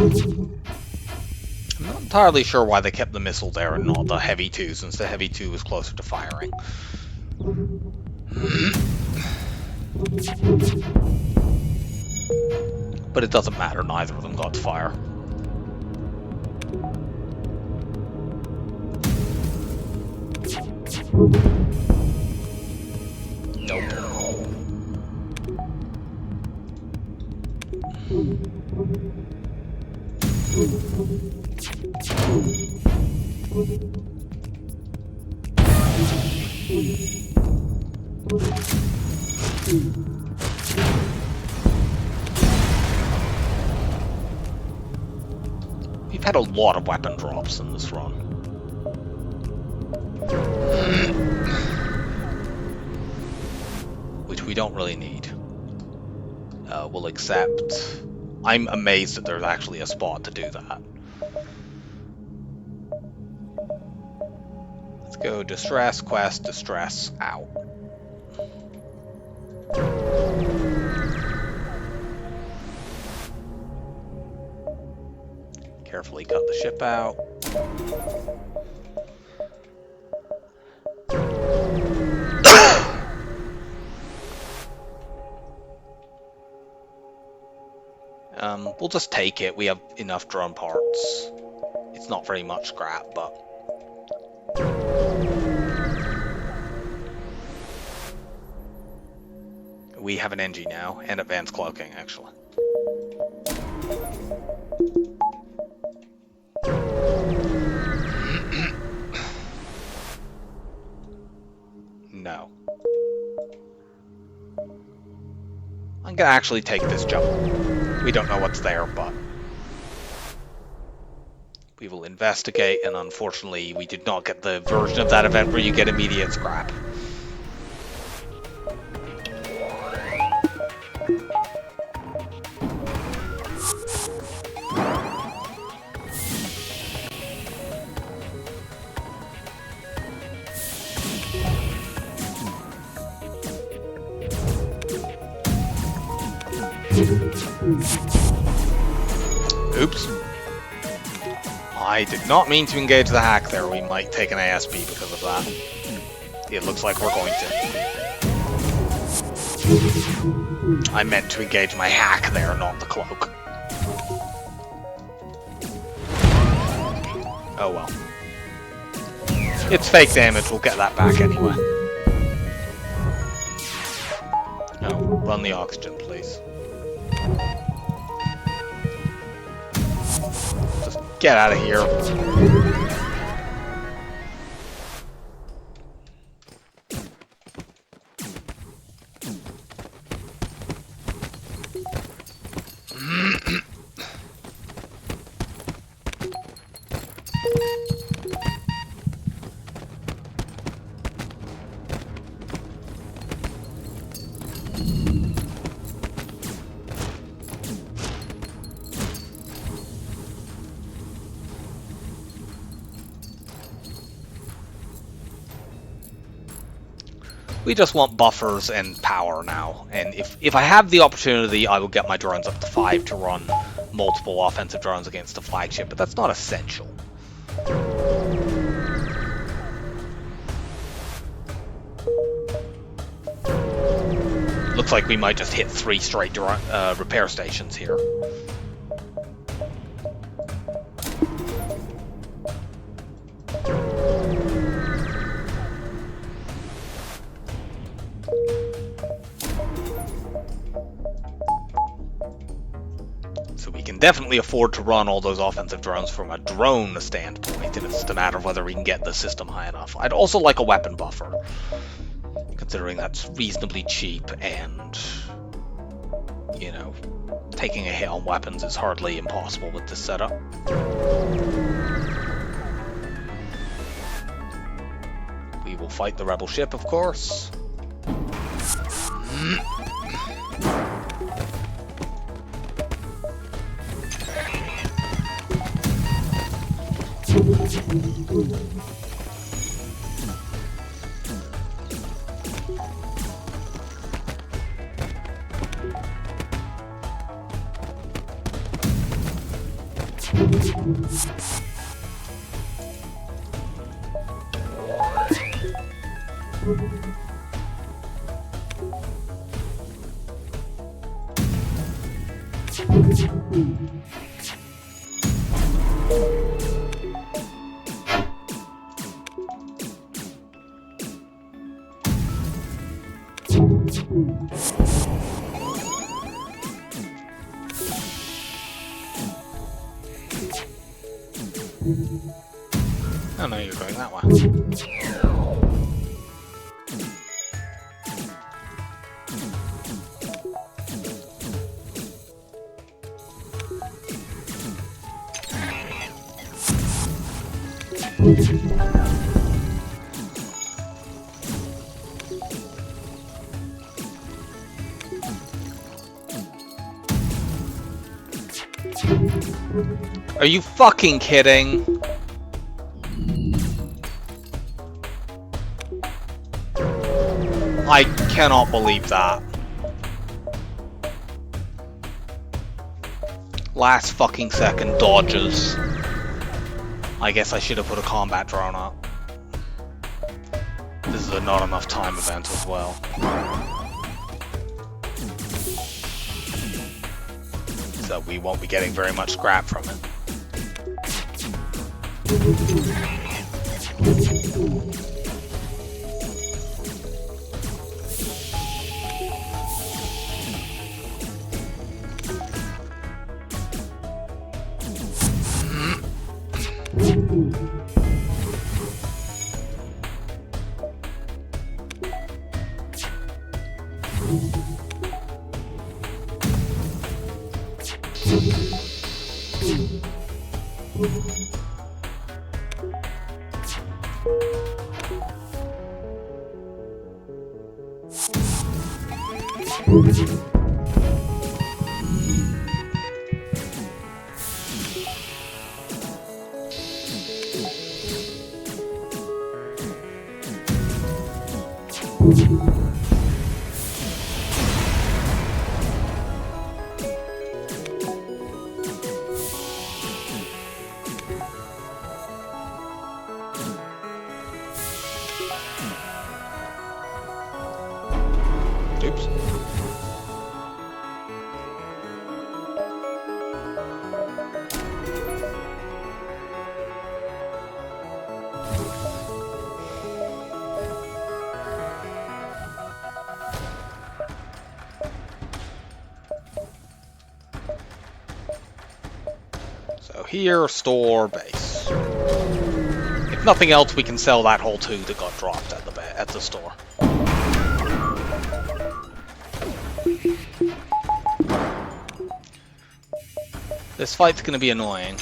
Speaker 1: I'm not entirely sure why they kept the missile there and not the heavy 2, since the heavy 2 was closer to firing. But it doesn't matter, neither of them got to fire. Nope. We've had a lot of weapon drops in this run. Which we don't really need. We'll accept. I'm amazed that there's actually a spot to do that. Let's go distress, quest, distress, out. Carefully cut the ship out. We'll just take it. We have enough drone parts. It's not very much scrap, but... We have an NG now, and advanced cloaking, actually. No. I'm gonna actually take this jump. We don't know what's there, but... we will investigate, and unfortunately we did not get the version of that event where you get immediate scrap. Oops. I did not mean to engage the hack there. We might take an ASB because of that. It looks like we're going to. I meant to engage my hack there, not the cloak. Oh well. It's fake damage, we'll get that back anyway. Oh, run the oxygen, please. Just get out of here. We just want buffers and power now, and if I have the opportunity, I will get my drones up to 5 to run multiple offensive drones against the flagship, but that's not essential. Looks like we might just hit 3 straight repair stations here. So we can definitely afford to run all those offensive drones from a drone standpoint, and it's just a matter of whether we can get the system high enough. I'd also like a weapon buffer, considering that's reasonably cheap and, you know, taking a hit on weapons is hardly impossible with this setup. We will fight the rebel ship, of course. Oh no, you're going that way. Are you fucking kidding? I cannot believe that. Last fucking second dodges. I guess I should have put a combat drone up. This is a not enough time event as well. so we won't be getting very much scrap from it. Oops. So here, store base. If nothing else, we can sell that whole 2 that got dropped at the store. This fight's going to be annoying.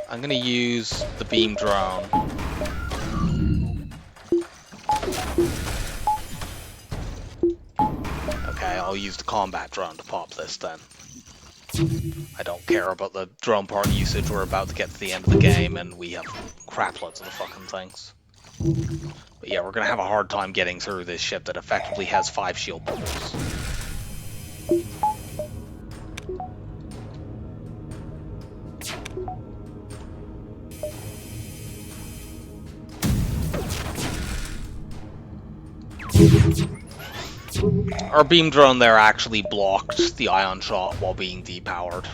Speaker 1: I'm going to use the beam drone. Okay, I'll use the combat drone to pop this then. I don't care about the drone part usage. We're about to get to the end of the game and we have crap loads of the fucking things. But yeah, we're going to have a hard time getting through this ship that effectively has 5 shield bubbles. Our beam drone there actually blocked the ion shot while being depowered.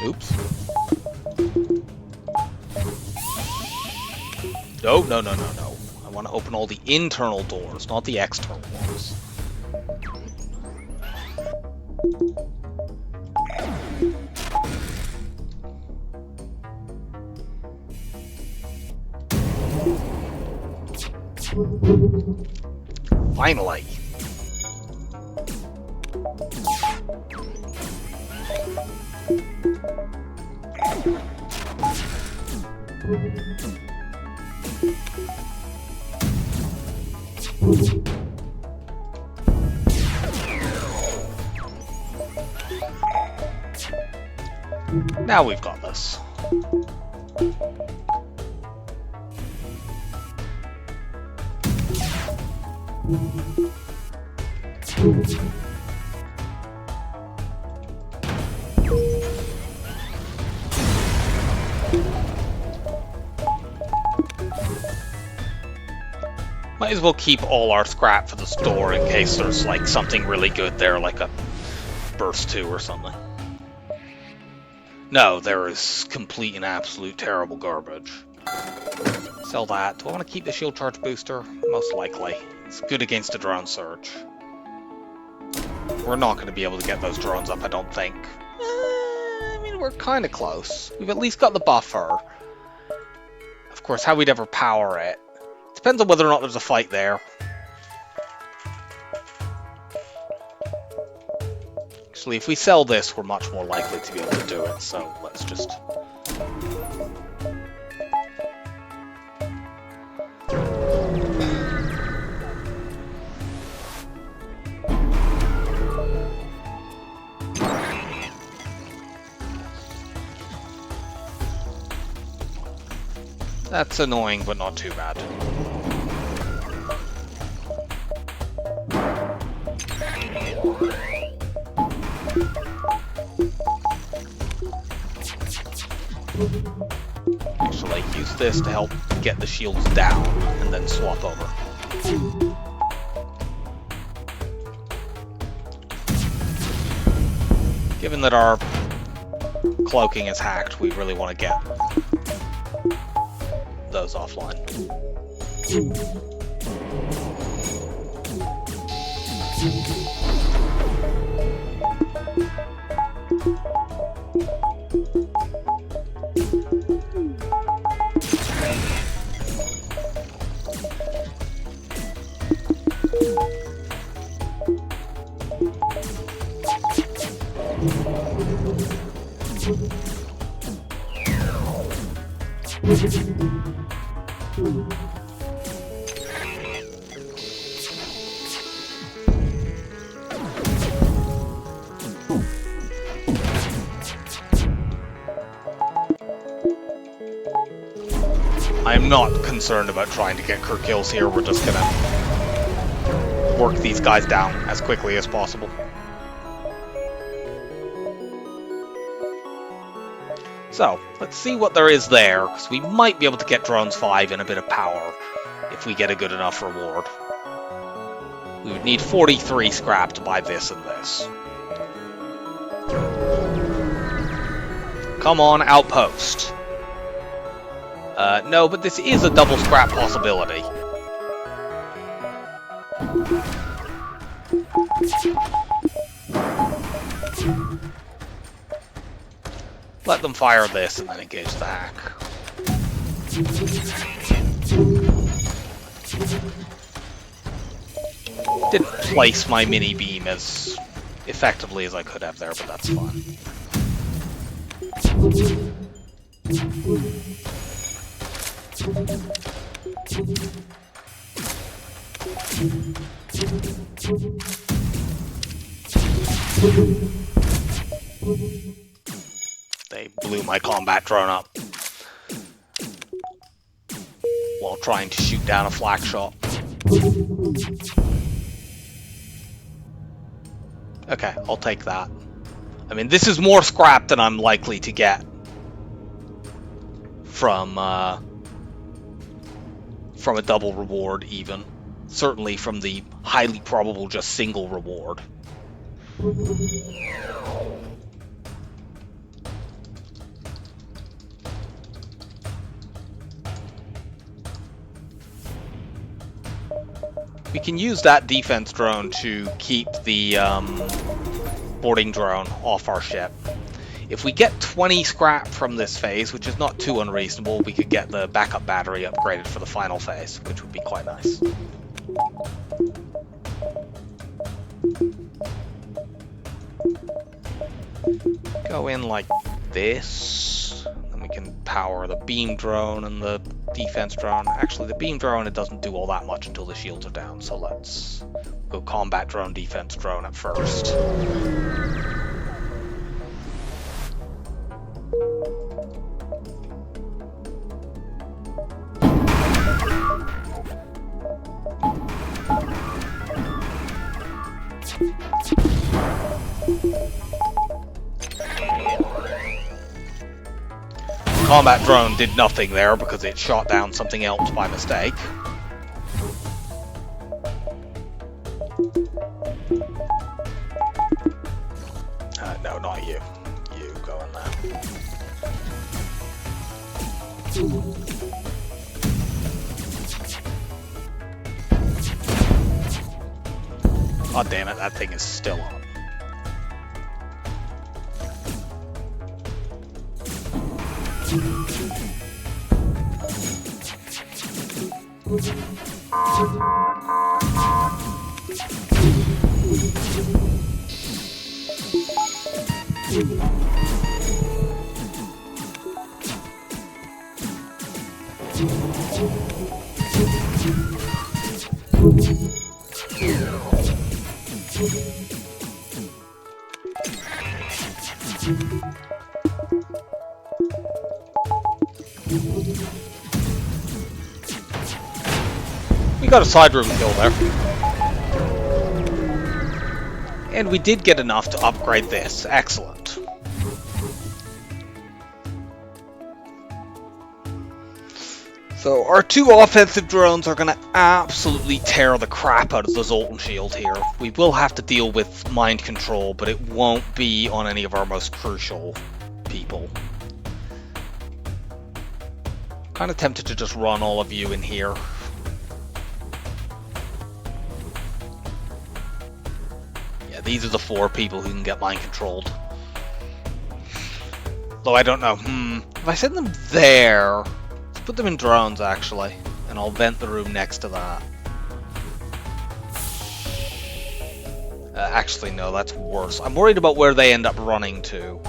Speaker 1: Oops. No, no, no, no, no. I want to open all the internal doors, not the external ones. Finally. Now we've got this. Might as well keep all our scrap for the store in case there's like something really good there, like a burst 2 or something. No, there is complete and absolute terrible garbage. Sell that. Do I want to keep the shield charge booster? Most likely. It's good against a drone surge. We're not going to be able to get those drones up, I don't think. I mean, we're kind of close. We've at least got the buffer. Of course, how we'd ever power it depends on whether or not there's a fight there. Actually, if we sell this, we're much more likely to be able to do it, so let's just... That's annoying, but not too bad. Actually, use this to help get the shields down, and then swap over. Given that our cloaking is hacked, we really want to get those offline. I'm not concerned about trying to get crew kills here. We're just gonna work these guys down as quickly as possible. So, let's see what there is there, because we might be able to get drones 5 and a bit of power if we get a good enough reward. We would need 43 scrap to buy this and this. Come on, outpost. No, but this is a double scrap possibility. Let them fire this and then engage the hack. Didn't place my mini beam as effectively as I could have there, but that's fine. They blew my combat drone up while trying to shoot down a flak shot. Okay, I'll take that. I mean, this is more scrap than I'm likely to get from a double reward, even. Certainly from the highly probable just single reward. We can use that defense drone to keep the boarding drone off our ship. If we get 20 scrap from this phase, which is not too unreasonable, we could get the backup battery upgraded for the final phase, which would be quite nice. Go in like this, then we can power the beam drone and the defense drone. Actually, the beam drone, it doesn't do all that much until the shields are down, so let's go combat drone, defense drone at first. Combat drone did nothing there because it shot down something else by mistake. No, not you. You go in there. God damn it, that thing is still on. We got a side room kill there. And we did get enough to upgrade this. Excellent. So our 2 offensive drones are going to absolutely tear the crap out of the Zoltan shield here. We will have to deal with mind control, but it won't be on any of our most crucial people. Kind of tempted to just run all of you in here. Yeah, these are the 4 people who can get mind controlled. Though I don't know. If I send them there, let's put them in drones actually, and I'll vent the room next to that. Actually, no, that's worse. I'm worried about where they end up running to.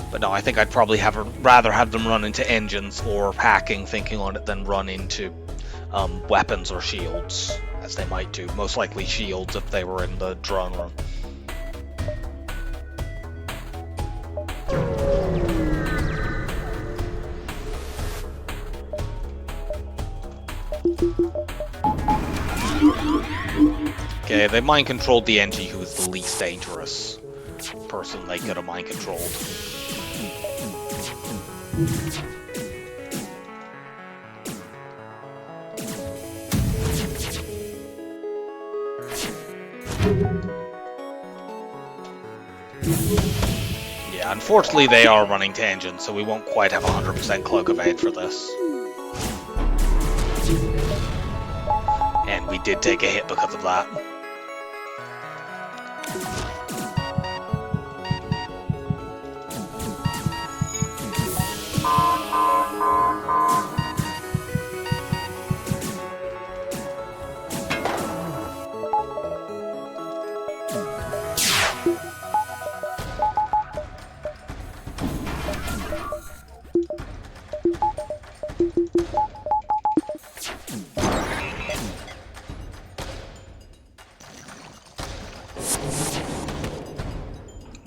Speaker 1: But no, I think I'd probably rather have them run into engines or hacking, thinking on it, than run into weapons or shields, as they might do. Most likely shields if they were in the drone room. Okay, they mind controlled the NG, who is the least dangerous person they could have mind controlled. Yeah, unfortunately they are running to engines, so we won't quite have 100% cloak evade for this. And we did take a hit because of that.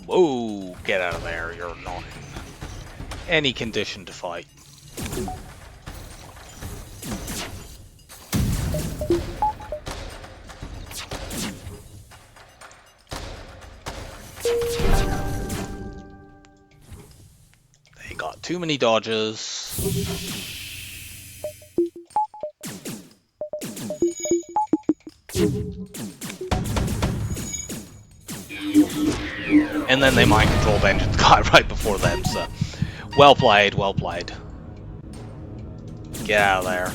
Speaker 1: Whoa, get out of there, you're not in any condition to fight. They got too many dodges. And then they mind controlled engines got right before them, so well played, well played. Get out of there.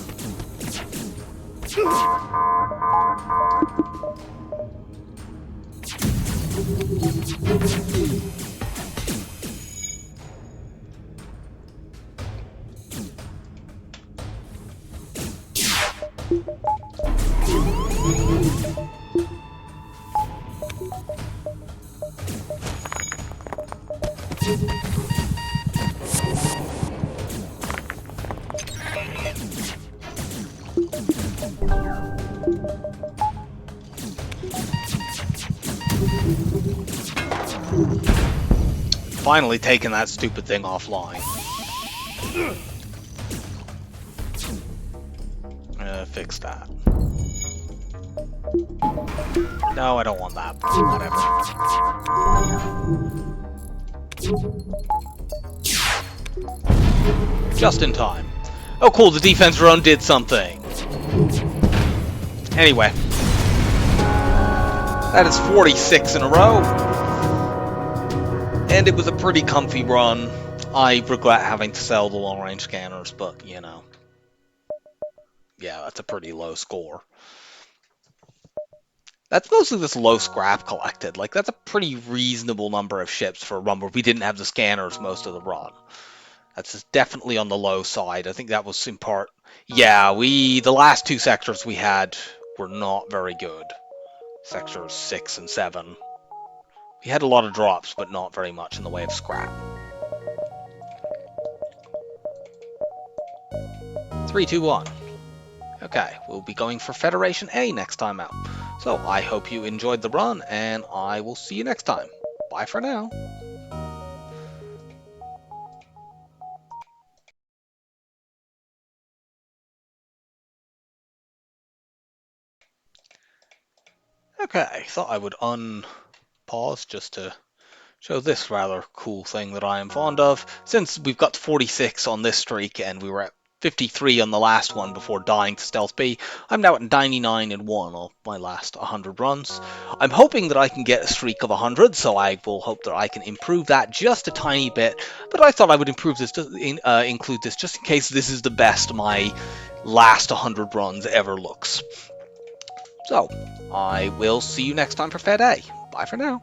Speaker 1: Finally taking that stupid thing offline. Fix that. No, I don't want that. Whatever. Just in time. Oh cool, the defense drone did something. Anyway. That is 46 in a row. And it was a pretty comfy run. I regret having to sell the long-range scanners, but, you know. Yeah, that's a pretty low score. That's mostly this low scrap collected. Like, that's a pretty reasonable number of ships for a run where we didn't have the scanners most of the run. That's just definitely on the low side. I think that was in part... Yeah, the last 2 sectors we had were not very good. Sectors 6 and 7. We had a lot of drops, but not very much in the way of scrap. 3, 2, 1. Okay, we'll be going for Federation A next time out. So I hope you enjoyed the run, and I will see you next time. Bye for now. Okay, thought I would unpause just to show this rather cool thing that I am fond of. Since we've got to 46 on this streak and we were at 53 on the last one before dying to Stealth B, I'm now at 99 and 1 of my last 100 runs. I'm hoping that I can get a streak of 100, so I will hope that I can improve that just a tiny bit, but I thought I would improve this, include this just in case this is the best my last 100 runs ever looks. So, I will see you next time for Fed A. Bye for now.